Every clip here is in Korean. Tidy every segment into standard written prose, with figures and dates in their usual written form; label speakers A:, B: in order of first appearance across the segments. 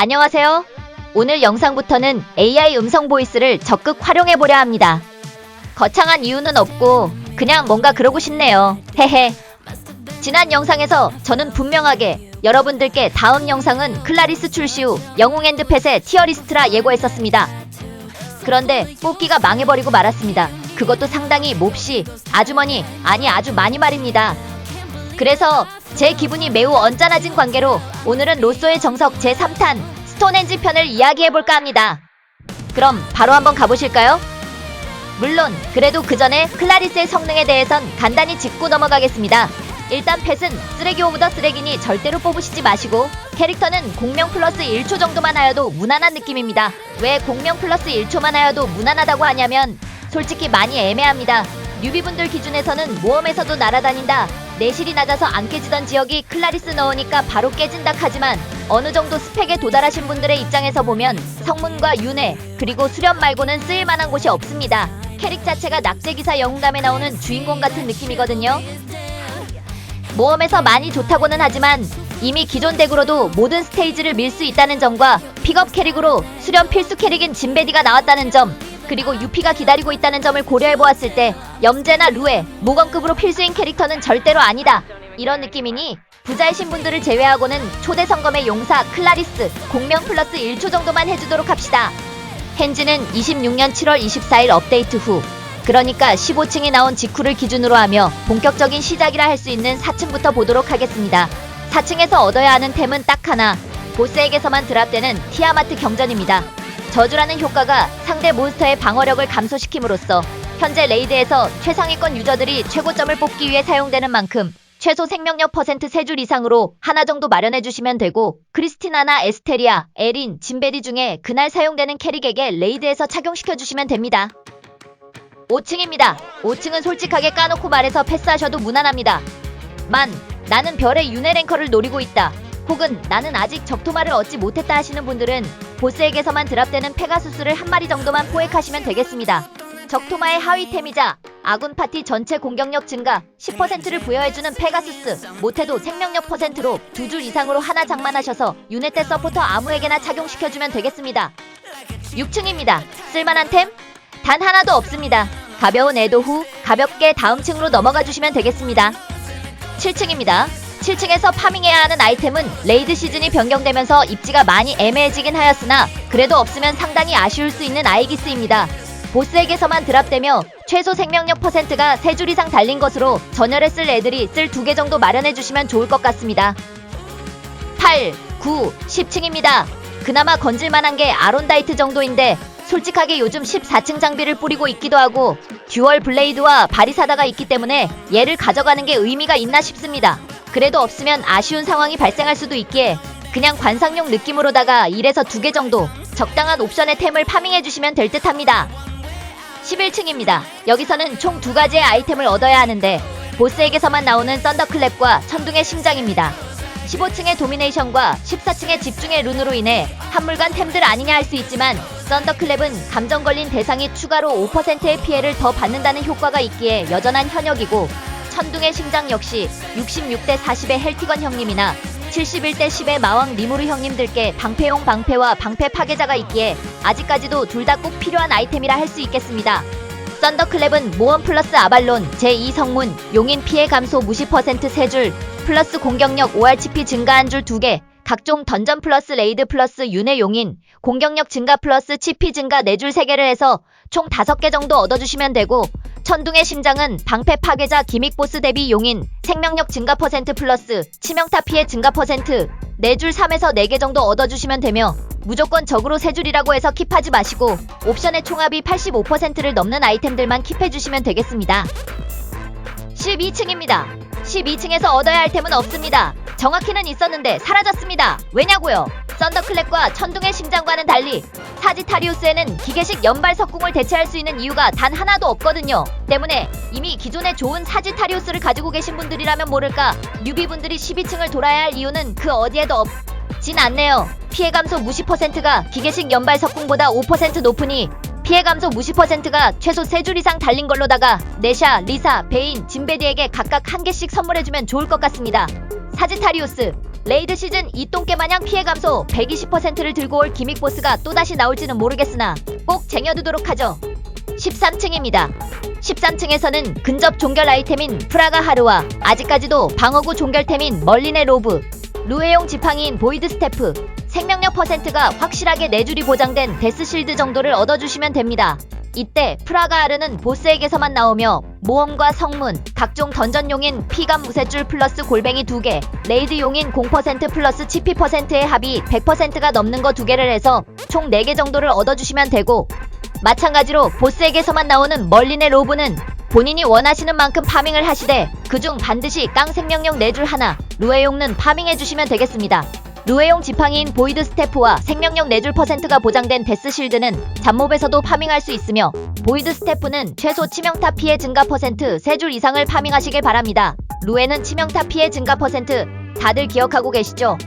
A: 안녕하세요. 오늘 영상부터는 AI 음성 보이스를 적극 활용해보려 합니다. 거창한 이유는 없고 그냥 뭔가 그러고 싶네요. 헤헤. 지난 영상에서 저는 분명하게 여러분들께 다음 영상은 클라리스 출시 후 영웅 앤드 펫의 티어리스트라 예고했었습니다. 그런데 뽑기가 망해버리고 말았습니다. 그것도 상당히 몹시 아주머니 아니 아주 많이 말입니다. 그래서 제 기분이 매우 언짢아진 관계로 오늘은 로쏘의 정석 제3탄 스톤헨지 편을 이야기해볼까 합니다. 그럼 바로 한번 가보실까요? 물론 그래도 그 전에 클라리스의 성능에 대해선 간단히 짚고 넘어가겠습니다. 일단 펫은 쓰레기 오브 더 쓰레기니 절대로 뽑으시지 마시고 캐릭터는 공명 플러스 1초 정도만 하여도 무난한 느낌입니다. 왜 공명 플러스 1초만 하여도 무난하다고 하냐면 솔직히 많이 애매합니다. 뉴비분들 기준에서는 모험에서도 날아다닌다, 내실이 낮아서 안 깨지던 지역이 클라리스 넣으니까 바로 깨진다 하지만 어느정도 스펙에 도달하신 분들의 입장에서 보면 성문과 윤회 그리고 수련 말고는 쓰일만한 곳이 없습니다. 캐릭 자체가 낙제기사 영웅담에 나오는 주인공 같은 느낌이거든요. 모험에서 많이 좋다고는 하지만 이미 기존 덱으로도 모든 스테이지를 밀 수 있다는 점과 픽업 캐릭으로 수련 필수 캐릭인 진베디가 나왔다는 점, 그리고 UP가 기다리고 있다는 점을 고려해보았을 때 염제나 루에, 모건급으로 필수인 캐릭터는 절대로 아니다, 이런 느낌이니 부자이신 분들을 제외하고는 초대 성검의 용사 클라리스 공명 플러스 1초 정도만 해주도록 합시다. 헨지는 26년 7월 24일 업데이트 후, 그러니까 15층이 나온 직후를 기준으로 하며 본격적인 시작이라 할 수 있는 4층부터 보도록 하겠습니다. 4층에서 얻어야 하는 템은 딱 하나, 보스에게서만 드랍되는 티아마트 경전입니다. 저주라는 효과가 상대 몬스터의 방어력을 감소시킴으로써 현재 레이드에서 최상위권 유저들이 최고점을 뽑기 위해 사용되는 만큼 최소 생명력 퍼센트 3줄 이상으로 하나 정도 마련해주시면 되고, 크리스티나나 에스테리아, 에린, 진베디 중에 그날 사용되는 캐릭에게 레이드에서 착용시켜주시면 됩니다. 5층입니다. 5층은 솔직하게 까놓고 말해서 패스하셔도 무난합니다. 나는 별의 윤회 랭커를 노리고 있다, 혹은 나는 아직 적토마를 얻지 못했다 하시는 분들은 보스에게서만 드랍되는 페가수스를 한 마리 정도만 포획하시면 되겠습니다. 적토마의 하위템이자 아군 파티 전체 공격력 증가 10%를 부여해주는 페가수스, 못해도 생명력 퍼센트로 2줄 이상으로 하나 장만하셔서 윤회 때 서포터 아무에게나 착용시켜주면 되겠습니다. 6층입니다. 쓸만한 템? 단 하나도 없습니다. 가벼운 애도 후 가볍게 다음 층으로 넘어가 주시면 되겠습니다. 7층입니다. 7층에서 파밍해야 하는 아이템은 레이드 시즌이 변경되면서 입지가 많이 애매해지긴 하였으나 그래도 없으면 상당히 아쉬울 수 있는 아이기스입니다. 보스에게서만 드랍되며 최소 생명력 퍼센트가 3줄 이상 달린 것으로 전열에 쓸 애들이 쓸 2개 정도 마련해주시면 좋을 것 같습니다. 8, 9, 10층입니다. 그나마 건질만한 게 아론다이트 정도인데 솔직하게 요즘 14층 장비를 뿌리고 있기도 하고 듀얼 블레이드와 바리사다가 있기 때문에 얘를 가져가는 게 의미가 있나 싶습니다. 그래도 없으면 아쉬운 상황이 발생할 수도 있기에 그냥 관상용 느낌으로다가 1에서 2개 정도 적당한 옵션의 템을 파밍해주시면 될 듯 합니다. 11층입니다. 여기서는 총 2가지의 아이템을 얻어야 하는데 보스에게서만 나오는 썬더클랩과 천둥의 심장입니다. 15층의 도미네이션과 14층의 집중의 룬으로 인해 한물간 템들 아니냐 할 수 있지만 썬더클랩은 감정 걸린 대상이 추가로 5%의 피해를 더 받는다는 효과가 있기에 여전한 현역이고, 천둥의 심장 역시 66대 40의 헬티건 형님이나 71대 10의 마왕 리무르 형님들께 방패용 방패와 방패 파괴자가 있기에 아직까지도 둘 다 꼭 필요한 아이템이라 할 수 있겠습니다. 썬더클랩은 모험 플러스 아발론 제2성문 용인 피해 감소 무시 퍼센트 3줄 플러스 공격력 5RCP 증가 1줄 2개, 각종 던전 플러스 레이드 플러스 윤회 용인 공격력 증가 플러스 치피 증가 4줄 3개를 해서 총 5개 정도 얻어주시면 되고, 천둥의 심장은 방패 파괴자 기믹 보스 대비 용인 생명력 증가 퍼센트 플러스 치명타 피해 증가 퍼센트 4줄 3에서 4개 정도 얻어주시면 되며 무조건 적으로 3줄이라고 해서 킵하지 마시고 옵션의 총합이 85%를 넘는 아이템들만 킵해주시면 되겠습니다. 12층입니다. 12층에서 얻어야 할 템은 없습니다. 정확히는 있었는데 사라졌습니다. 왜냐고요? 썬더클랩과 천둥의 심장과는 달리 사지타리우스에는 기계식 연발 석궁을 대체할 수 있는 이유가 단 하나도 없거든요. 때문에 이미 기존에 좋은 사지타리우스를 가지고 계신 분들이라면 모를까 뉴비분들이 12층을 돌아야 할 이유는 그 어디에도 없진 않네요. 피해 감소 무시 퍼센트가 기계식 연발 석궁보다 5% 높으니 피해 감소 무시 퍼센트가 최소 3줄 이상 달린 걸로다가 네샤, 리사, 베인, 진베디에게 각각 1개씩 선물해주면 좋을 것 같습니다. 사지타리우스 레이드 시즌 이 똥개마냥 피해 감소 120%를 들고 올 기믹보스가 또다시 나올지는 모르겠으나 꼭 쟁여두도록 하죠. 13층입니다. 13층에서는 근접 종결 아이템인 프라가 하르와 아직까지도 방어구 종결템인 멀린의 로브, 루에용 지팡이인 보이드 스태프, 생명력 퍼센트가 확실하게 4줄이 보장된 데스실드 정도를 얻어주시면 됩니다. 이때 프라가 하르는 보스에게서만 나오며 모험과 성문, 각종 던전용인 피감 무쇠줄 플러스 골뱅이 2개, 레이드용인 0% 플러스 치피 %의 합이 100%가 넘는 거 2개를 해서 총 4개 정도를 얻어주시면 되고, 마찬가지로 보스에게서만 나오는 멀린의 로브는 본인이 원하시는 만큼 파밍을 하시되 그중 반드시 깡 생명력 4줄 하나, 루에용은 파밍해주시면 되겠습니다. 루에용 지팡이인 보이드 스태프와 생명력 4줄 %가 보장된 데스실드는 잡몹에서도 파밍할 수 있으며, 보이드 스태프는 최소 치명타 피해 증가 %, 3줄 이상을 파밍하시길 바랍니다. 루에는 치명타 피해 증가 %, 다들 기억하고 계시죠?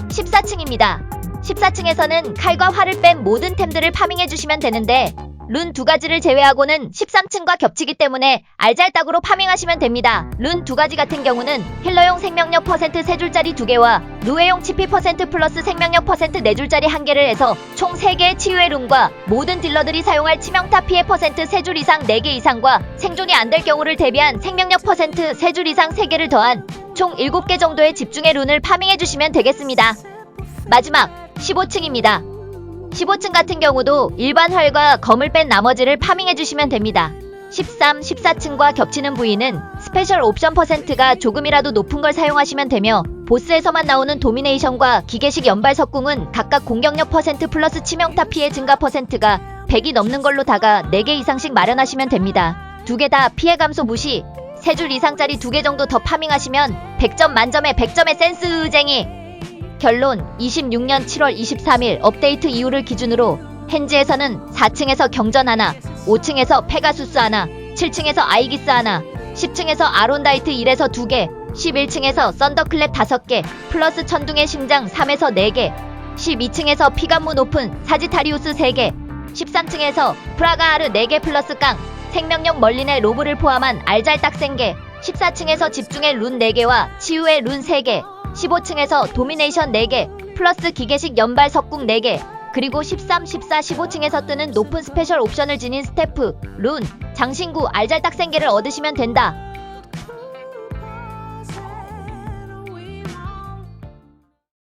A: 14층입니다. 14층에서는 칼과 활을 뺀 모든 템들을 파밍해주시면 되는데, 룬 2가지를 제외하고는 13층과 겹치기 때문에 알잘딱으로 파밍하시면 됩니다. 룬 2가지 같은 경우는 힐러용 생명력 % 3줄짜리 2개와 루에용 치피 % 플러스 생명력 % 4줄짜리 1개를 해서 총 3개의 치유의 룬과 모든 딜러들이 사용할 치명타 피해 % 3줄 이상 4개 이상과 생존이 안 될 경우를 대비한 생명력 % 3줄 이상 3개를 더한 총 7개 정도의 집중의 룬을 파밍해주시면 되겠습니다. 마지막 15층입니다. 15층 같은 경우도 일반 활과 검을 뺀 나머지를 파밍해주시면 됩니다. 13, 14층과 겹치는 부위는 스페셜 옵션 %가 조금이라도 높은 걸 사용하시면 되며, 보스에서만 나오는 도미네이션과 기계식 연발 석궁은 각각 공격력 % 플러스 치명타 피해 증가 %가 100이 넘는 걸로다가 4개 이상씩 마련하시면 됩니다. 2개 다 피해 감소 무시, 3줄 이상짜리 2개 정도 더 파밍하시면 100점 만점에 100점의 센스쟁이! 결론, 26년 7월 23일 업데이트 이후를 기준으로 hen지에서는 4층에서 경전 하나, 5층에서 페가수스 하나, 7층에서 아이기스 하나, 10층에서 아론다이트 1에서 2개, 11층에서 썬더클랩 5개, 플러스 천둥의 심장 3에서 4개, 12층에서 피감무 높은 사지타리우스 3개, 13층에서 프라가 하르 4개 플러스 깡, 생명력 멀린의 로브를 포함한 알잘딱 생개, 14층에서 집중의 룬 4개와 치유의 룬 3개, 15층에서 도미네이션 4개, 플러스 기계식 연발 석궁 4개, 그리고 13, 14, 15층에서 뜨는 높은 스페셜 옵션을 지닌 스태프, 룬, 장신구 알잘딱 생개를 얻으시면 된다.